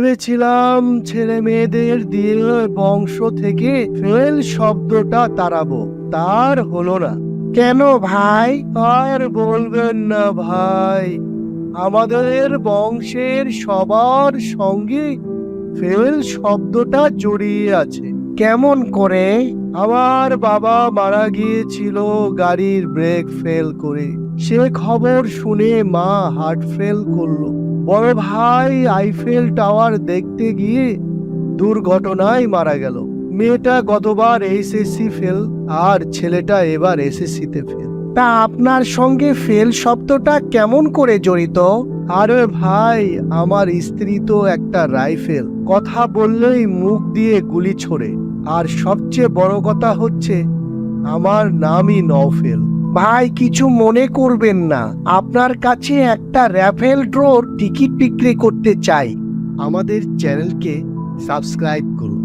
বলেছিলাম ছেলে মেয়েদের দিয়ে বংশ থেকে ফেল শব্দটা তাড়াবো, তার হলো না। কেন ভাই? আর বলবেন না ভাই, আমাদের বংশের সবার সঙ্গে ফেল শব্দটা জড়িয়ে আছে। কেমন করে? আমার বাবা মারা গিয়েছিল গাড়ির ব্রেক ফেল করে, সে খবর শুনে মা হার্ট ফেল করলো। বড় ভাই আইফেল টাওয়ার দেখতে গিয়ে দুর্ঘটনায় মারা গেল। মেয়েটা গতবার এইচএসসি ফেল, আর ছেলেটা এবার এসএসসিতে ফেল। তা আপনার সঙ্গে ফেল শব্দটা কেমন করে জড়িত? আরে ভাই, আমার স্ত্রী তো একটা রাইফেল, কথা বললেই মুখ দিয়ে গুলি ছোড়ে। আর সবচেয়ে বড় কথা হচ্ছে আমার নামই নওফেল। ভাই কিছু মনে করবেন না, আপনার কাছে একটা র্যাফেল ড্রোর টিকিট বিক্রি করতে চাই। আমাদের চ্যানেলকে সাবস্ক্রাইব করুন।